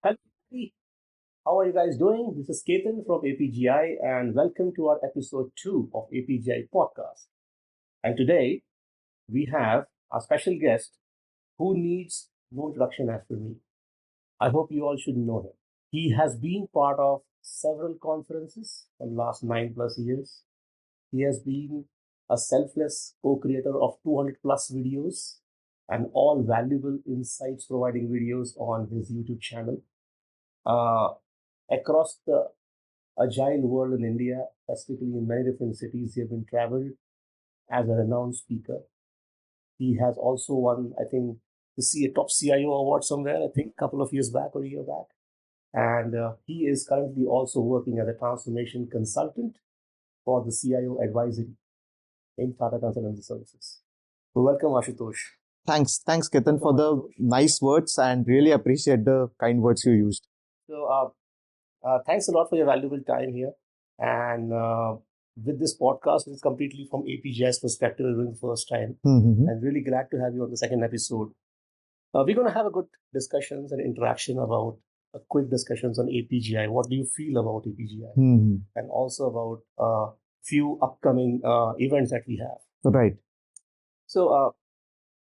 Hello, how are you guys doing? This is Ketan from APGI, and welcome to our episode 2 of APGI podcast. And today we have a special guest who needs no introduction as per me. I hope you all should know him. He has been part of several conferences for the last 9 plus years. He has been a selfless co-creator of 200 plus videos and all valuable insights providing videos on his YouTube channel. Uh, Across the Agile world in India, specifically in many different cities, he has been traveled as a renowned speaker. He has also won, I think, a top CIO award somewhere, I think, a couple of years back or a year back. And he is currently also working as a transformation consultant for the CIO advisory in Tata Consultancy Services. So welcome, Ashutosh. Thanks, Ketan, for Welcome, the Ashutosh. nice words and really appreciate the kind words you used. So thanks a lot for your valuable time here. And with this podcast, it's completely from APGI's perspective, we're doing the first time. Mm-hmm. And really glad to have you on the second episode. We're going to have a good discussions and interaction about quick discussions on APGI. What do you feel about APGI? Mm-hmm. And also about few upcoming events that we have. Right. So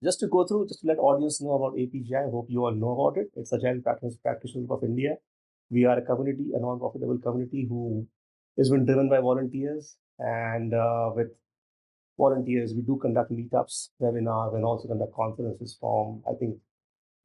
just to go through, just to let audience know about APGI, I hope you all know about it. It's Agile Practitioners of India. We are a community, a non-profitable community who is been driven by volunteers. And with volunteers, we do conduct meetups, webinars, and also conduct conferences from, I think,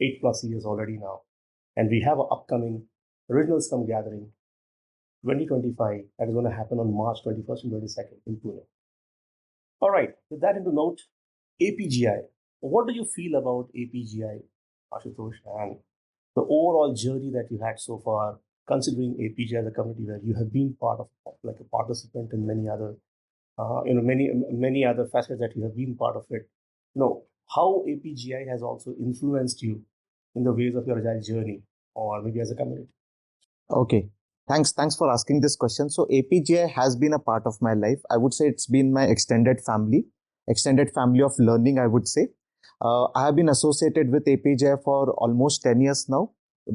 8 plus years already now. And we have an upcoming Original Scrum Gathering 2025 that is going to happen on March 21st and 22nd in Pune. All right, with that into note, APGI. What do you feel about APGI, Ashutosh, and the overall journey that you had so far, considering APGI as a community where you have been part of, like a participant in many other, many other facets that you have been part of it. How APGI has also influenced you in the ways of your agile journey, or maybe as a community. Okay. Thanks for asking this question. So APGI has been a part of my life. I would say it's been my extended family of learning, I would say. I have been associated with APGI for almost 10 years now,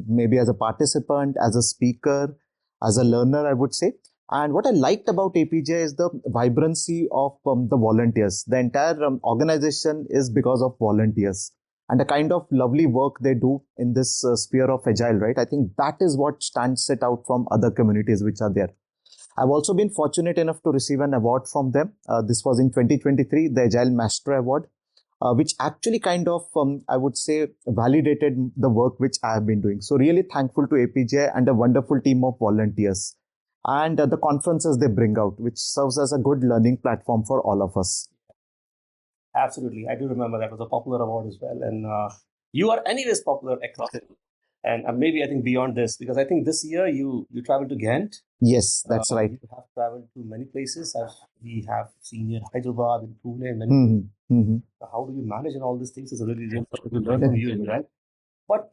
maybe as a participant, as a speaker, as a learner, I would say. And what I liked about APGI is the vibrancy of the volunteers. The entire organization is because of volunteers and the kind of lovely work they do in this sphere of agile, right? I think that is what stands it out from other communities which are there. I've also been fortunate enough to receive an award from them. This was in 2023, the Agile Master Award, which actually kind of, I would say, validated the work which I have been doing. So really thankful to APGI and a wonderful team of volunteers and the conferences they bring out, which serves as a good learning platform for all of us. Absolutely, I do remember that was a popular award as well, and you are anyways popular across it. And maybe I think beyond this, because I think this year you traveled to Ghent. Yes, that's right. You have traveled to many places. We have seen in Hyderabad, in Pune, and many. Mm-hmm. Mm-hmm. How do you manage and all these things is a really real something to learn from you, right? But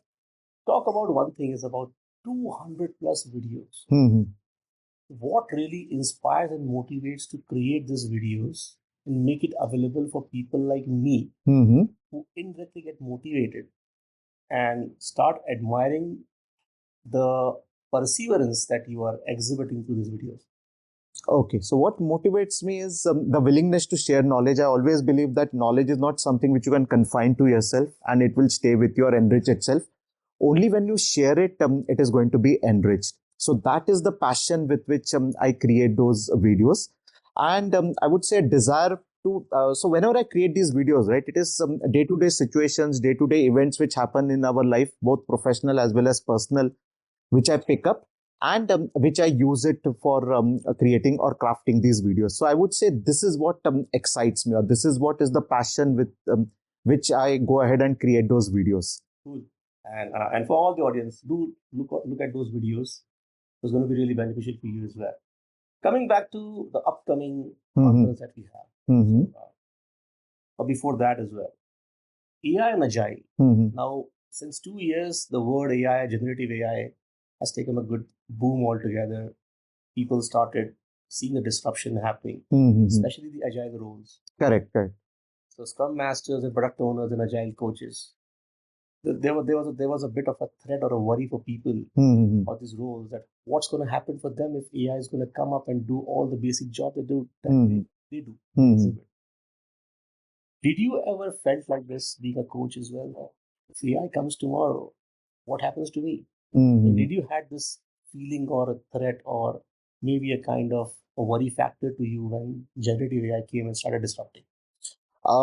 talk about one thing is about 200 plus videos. Mm-hmm. What really inspires and motivates to create these videos and make it available for people like me Mm-hmm. who indirectly get motivated and start admiring the perseverance that you are exhibiting through these videos? Okay, so what motivates me is the willingness to share knowledge. I always believe that knowledge is not something which you can confine to yourself and it will stay with you or enrich itself. Only when you share it, it is going to be enriched. So that is the passion with which I create those videos. And I would say a desire to, so whenever I create these videos, right, it is day-to-day situations, day-to-day events which happen in our life, both professional as well as personal, which I pick up and which I use it for creating or crafting these videos. So I would say this is what excites me, or this is what is the passion with which I go ahead and create those videos. Cool. And for all the audience, do look at those videos. It's going to be really beneficial for you as well. Coming back to the upcoming conference that we have. Mm-hmm. But before that as well, AI and Agile. Mm-hmm. Now, since 2 years, the word AI, generative AI, has taken a good boom altogether. People started seeing the disruption happening, Mm-hmm. especially the Agile roles. Correct, correct. So, Scrum Masters and product owners and Agile coaches, there was a bit of a threat or a worry for people Mm-hmm. or these roles that what's going to happen for them if AI is going to come up and do all the basic job they do that Mm-hmm. they do they Mm-hmm. exhibit. Did you ever felt like this being a coach as well? If AI comes tomorrow, what happens to me? Mm-hmm. Did you had this feeling or a threat or maybe a kind of a worry factor to you when generative AI came and started disrupting?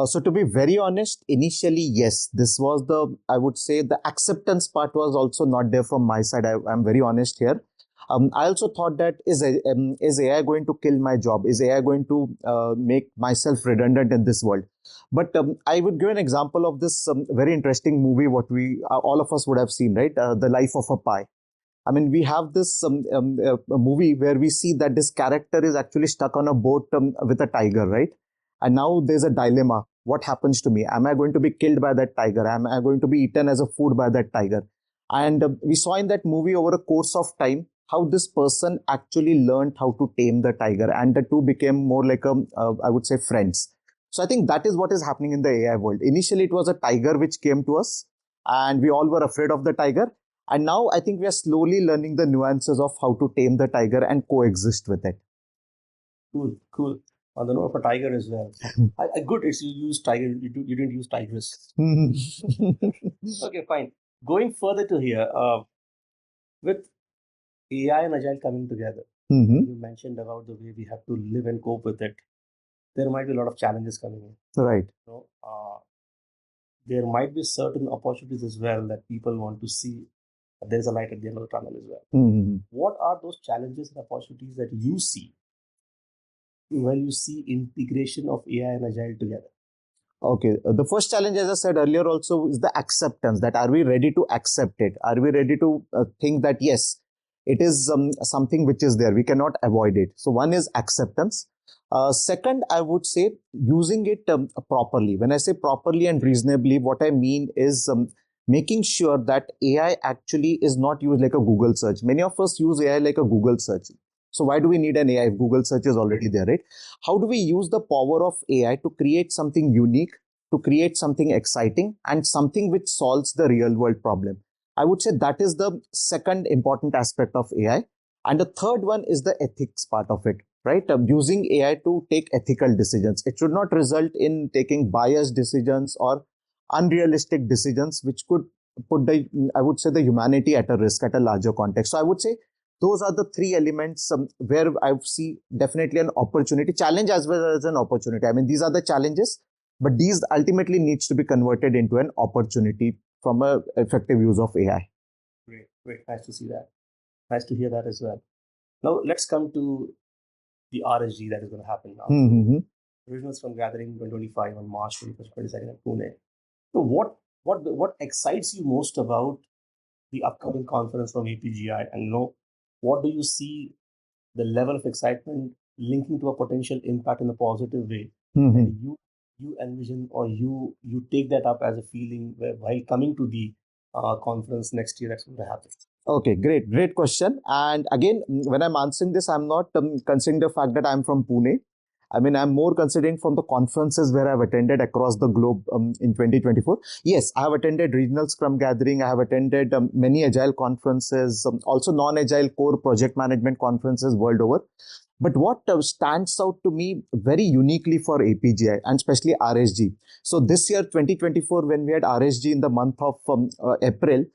So to be very honest, initially, yes, this was I would say the acceptance part was also not there from my side. I'm very honest here. I also thought that is AI going to kill my job? Is AI going to make myself redundant in this world? But I would give an example of this very interesting movie, what we all of us would have seen, right? The Life of a Pi. I mean, we have this a movie where we see that this character is actually stuck on a boat with a tiger, right? And now there's a dilemma. What happens to me? Am I going to be killed by that tiger? Am I going to be eaten as a food by that tiger? And we saw in that movie over a course of time how this person actually learned how to tame the tiger, and the two became more like I would say, friends. So I think that is what is happening in the AI world. Initially, it was a tiger which came to us, and we all were afraid of the tiger. And now I think we are slowly learning the nuances of how to tame the tiger and coexist with it. Cool, cool. On the note of a tiger as well. Good, it's you use tiger. You didn't use tigress. Okay, fine. Going further to here, with AI and Agile coming together, you mentioned about the way we have to live and cope with it. There might be a lot of challenges coming in. Right. You know, there might be certain opportunities as well that people want to see. There's a light at the end of the tunnel as well. What are those challenges and opportunities that you see when you see integration of AI and Agile together? Okay. The first challenge, as I said earlier, also is the acceptance. That are we ready to accept it? Are we ready to think that yes, it is something which is there. We cannot avoid it. So one is acceptance. Second, I would say using it properly. When I say properly and reasonably, what I mean is making sure that AI actually is not used like a Google search. Many of us use AI like a Google search. So why do we need an AI if Google search is already there, right? How do we use the power of AI to create something unique, to create something exciting, and something which solves the real world problem? I would say that is the second important aspect of AI. And the third one is the ethics part of it, right? Using AI to take ethical decisions. It should not result in taking biased decisions or unrealistic decisions, which could put I would say, the humanity at a risk at a larger context. So I would say those are the three elements where I see definitely an opportunity, challenge as well as an opportunity. I mean, these are the challenges, but these ultimately needs to be converted into an opportunity from a effective use of AI. Great, great. Nice to see that. Nice to hear that as well. Now let's come to the RSG that is going to happen now. Mm-hmm. Original Scrum Gathering 2025 on March 21st, 22nd at Pune. So what excites you most about the upcoming conference from APGI, and what do you see the level of excitement linking to a potential impact in a positive way, and you envision or you take that up as a feeling where while coming to the conference next year that's going to happen. Okay, great question. And again, when I'm answering this, I'm not considering the fact that I'm from Pune. I mean, I'm more considering from the conferences where I've attended across the globe in 2024. Yes, I have attended regional Scrum Gathering. I have attended many Agile conferences, also non-Agile core project management conferences world over. But what stands out to me very uniquely for APGI and especially RSG. So this year, 2024, when we had RSG in the month of April,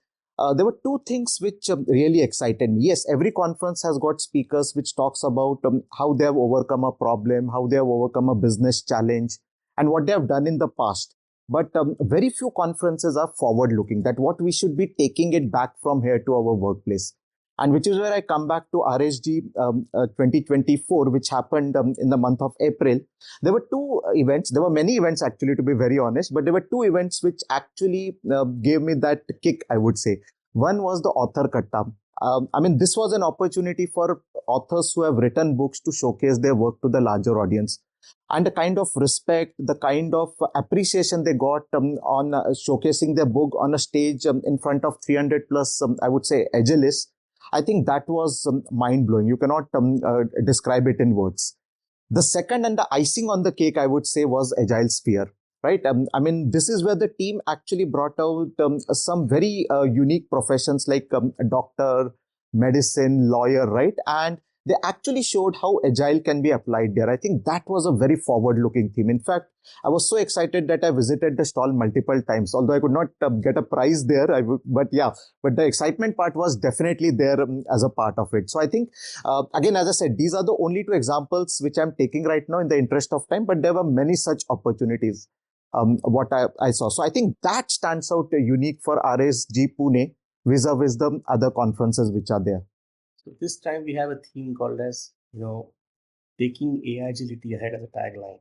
there were two things which really excited me. Yes, every conference has got speakers which talks about how they have overcome a problem, how they have overcome a business challenge, and what they have done in the past. But very few conferences are forward looking, that what we should be taking it back from here to our workplace. And which is where I come back to RSG 2024, which happened in the month of April. There were two events. There were many events, actually, to be very honest, but there were two events which actually gave me that kick, I would say. One was the author katta. I mean, this was an opportunity for authors who have written books to showcase their work to the larger audience. And the kind of respect, the kind of appreciation they got on showcasing their book on a stage in front of 300 plus, I would say, Agilists, I think that was mind blowing. You cannot describe it in words. The second and the icing on the cake, I would say, was Agile Sphere. right? I mean, this is where the team actually brought out some very unique professions like a doctor, medicine, lawyer, right? And they actually showed how agile can be applied there. I think that was a very forward-looking theme. In fact, I was so excited that I visited the stall multiple times. Although I could not get a prize there, but yeah, but the excitement part was definitely there as a part of it. So I think again, as I said, these are the only two examples which I'm taking right now in the interest of time. But there were many such opportunities. What I saw. So I think that stands out unique for RSG Pune vis-a-vis the other conferences which are there. So this time we have a theme called as, taking AI agility ahead as a tagline.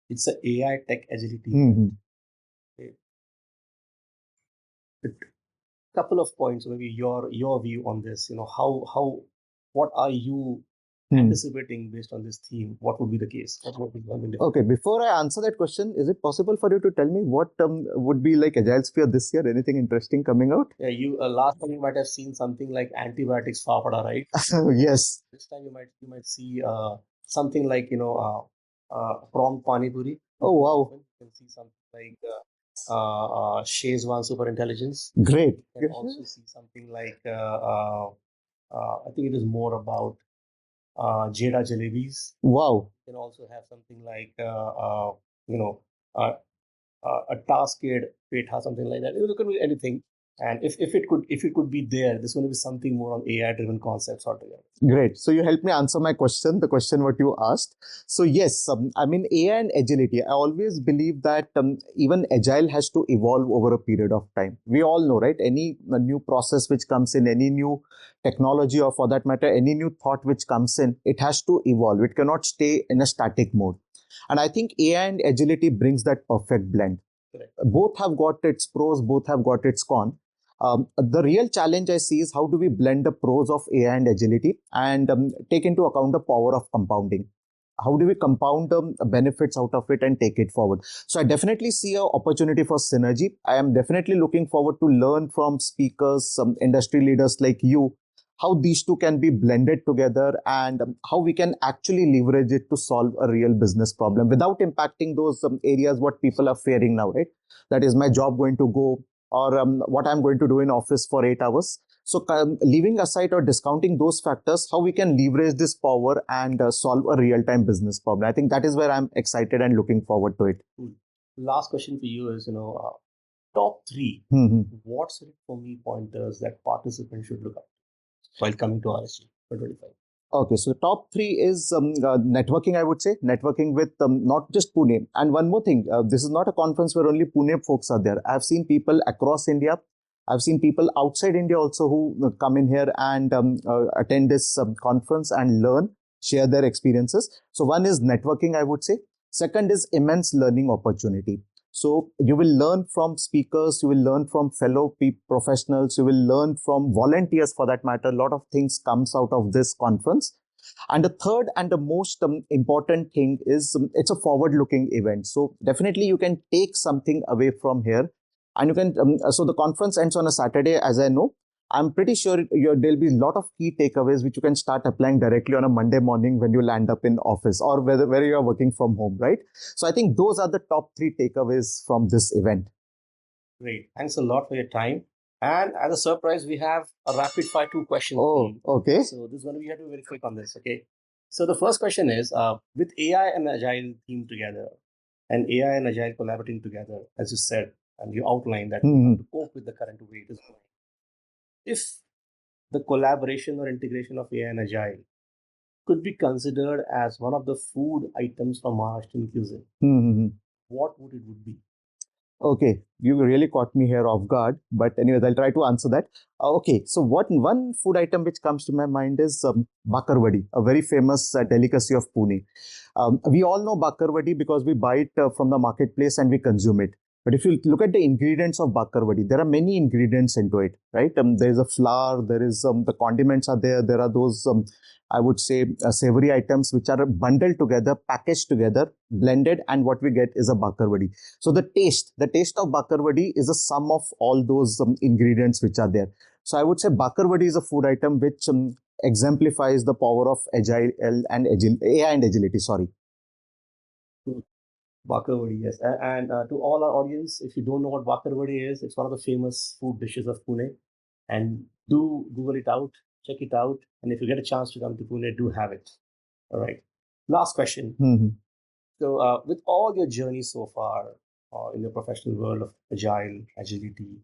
It's a AI tech agility. Okay. A couple of points, maybe your view on this. What are you anticipating based on this theme? What would be the case? What would be Okay, before I answer that question, is it possible for you to tell me what would be like Agile Sphere this year? Anything interesting coming out? Yeah, you last time you might have seen something like antibiotics fapada, right? Yes. This time you might see something like prompt pani puri. Oh wow, You can see something like Shezwan super intelligence. great. You can also see something like I think it is more about Jeda Jalebis. Wow. You can also have something like uh, a tasked petha, something like that. It could be anything. And if it could be there, there's going to be something more on AI driven concepts altogether. Great. So you helped me answer my question, the question what you asked. So yes, I mean AI and agility. I always believe that even agile has to evolve over a period of time. We all know, right? Any new process which comes in, any new technology, or for that matter, any new thought which comes in, it has to evolve. It cannot stay in a static mode. And I think AI and agility brings that perfect blend. Correct. Both have got its pros, both have got its con. The real challenge I see is how do we blend the pros of AI and agility and take into account the power of compounding. How do we compound the benefits out of it and take it forward? So I definitely see an opportunity for synergy. I am definitely looking forward to learn from speakers, some industry leaders like you, how these two can be blended together and how we can actually leverage it to solve a real business problem without impacting those areas what people are fearing now, right? That is my job going to go or what I'm going to do in office for 8 hours. So leaving aside or discounting those factors, how we can leverage this power and solve a real-time business problem. I think that is where I'm excited and looking forward to it. Cool. Last question for you is, top 3 what's it for me pointers that participants should look at while coming to RSG for 25? Okay, so the top 3 is networking, I would say, networking with not just Pune. And one more thing, this is not a conference where only Pune folks are there. I've seen people across India. I've seen people outside India also who come in here and attend this conference and learn, share their experiences. So one is networking, I would say. Second is immense learning opportunity. So you will learn from speakers, you will learn from fellow professionals, you will learn from volunteers for that matter. A lot of things comes out of this conference. And the third and the most important thing is it's a forward-looking event. So definitely you can take something away from here. And you can, so the conference ends on a Saturday, as I know. I'm pretty sure there'll be a lot of key takeaways which you can start applying directly on a Monday morning when you land up in office or where you're working from home, right? So I think those are the top 3 takeaways from this event. Great. Thanks a lot for your time. And as a surprise, we have a rapid fire 2 questions. Oh, okay. So this is going to be, you have to be very quick on this, okay? So the first question is, with AI and Agile team together and AI and Agile collaborating together, as you said, and you outlined that we have to cope with the current way it is going. If the collaboration or integration of AI and Agile could be considered as one of the food items from Maharashtrian cuisine, what would be? Okay, you really caught me here off guard. But anyways, I'll try to answer that. Okay, so what one food item which comes to my mind is bakarwadi, a very famous delicacy of Pune. We all know bakarwadi because we buy it from the marketplace and we consume it. But if you look at the ingredients of bakarwadi, there are many ingredients into it, right? There is a flour, there is the condiments are there. There are those I would say savory items which are bundled together, packaged together, blended, and what we get is a bakarwadi. So the taste of bakarwadi is a sum of all those ingredients which are there. So I would say bakarwadi is a food item which exemplifies the power of agile and AI and agility. Sorry. Bakarwadi, yes. And to all our audience, if you don't know what Bakarwadi is, it's one of the famous food dishes of Pune. And do Google it out, check it out. And if you get a chance to come to Pune, do have it. All right. Last question. Mhm. So, with all your journey so far in your professional world of agility,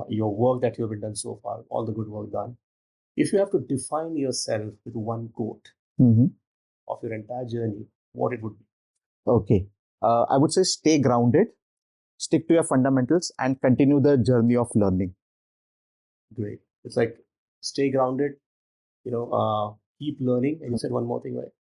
your work that you've done so far, all the good work done, if you have to define yourself with one quote Mhm. of your entire journey, what it would be? Okay. I would say stay grounded, stick to your fundamentals, and continue the journey of learning. Great. It's like stay grounded, keep learning. And you said one more thing, right?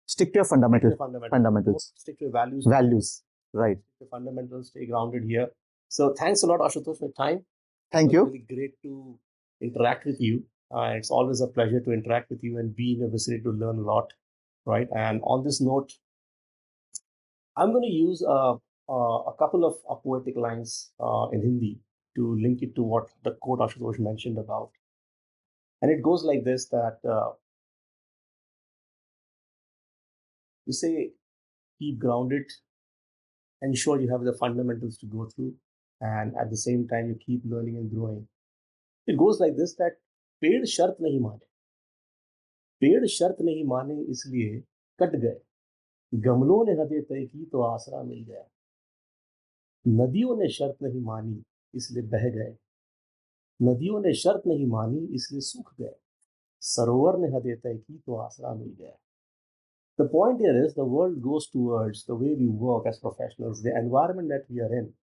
Stick to your Stick to fundamentals. your fundamentals. Fundamentals. Stick to your values. Values. Right. Stick to your fundamentals. Stay grounded here. So thanks a lot, Ashutosh, for your time. It Thank was you. really great to interact with you. It's always a pleasure to interact with you and be in your vicinity to learn a lot, right? And on this note, I'm going to use a couple of poetic lines in Hindi to link it to what the quote Ashutosh mentioned about. And it goes like this that you say, keep grounded, ensure you have the fundamentals to go through, and at the same time, you keep learning and growing. It goes like this that पेड़ शर्त नहीं माने पेड़ शर्त नहीं माने इसलिए cut गए गमलों ने हदें तय की तो आसरा मिल गया नदियों ने शर्त नहीं मानी इसलिए बह गए नदियों ने शर्त नहीं मानी इसलिए सूख गए सरोवर ने हदें तय की तो आसरा मिल गया The point here is the world goes towards the way we work as professionals, the environment that we are in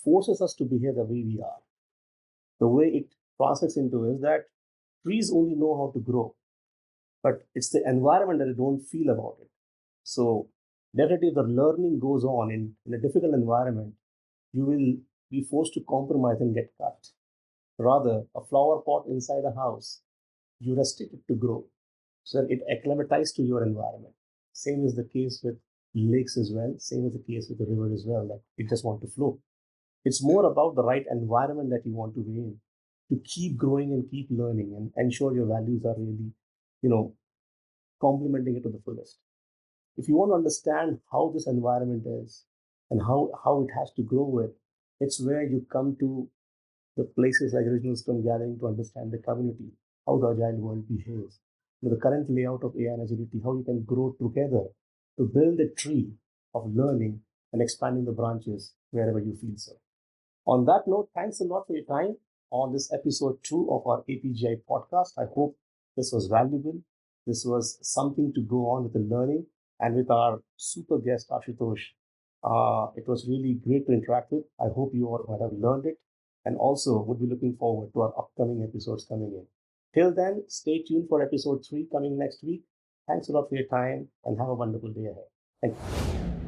forces us to behave the way we are. The way it translates into is that trees only know how to grow, but it's the environment that they don't feel about it. So definitely if the learning goes on in a difficult environment, you will be forced to compromise and get cut. Rather, a flower pot inside a house, you restrict it to grow so that it acclimatizes to your environment. Same is the case with lakes as well. Same is the case with the river as well. Like it just want to flow. It's more about the right environment that you want to be in to keep growing and keep learning and ensure your values are really, you know, complementing it to the fullest. If you want to understand how this environment is and how it has to grow with, it's where you come to the places like original Scrum gathering to understand the community, how the agile world behaves, the current layout of AI and agility, how you can grow together to build a tree of learning and expanding the branches wherever you feel so. On that note, thanks a lot for your time on this episode 2 of our APGI podcast. I hope this was valuable. This was something to go on with the learning and with our super guest, Ashutosh. It was really great to interact with. I hope you all might have learned it and also would be looking forward to our upcoming episodes coming in. Till then, stay tuned for episode 3 coming next week. Thanks a lot for your time and have a wonderful day ahead. Thank you.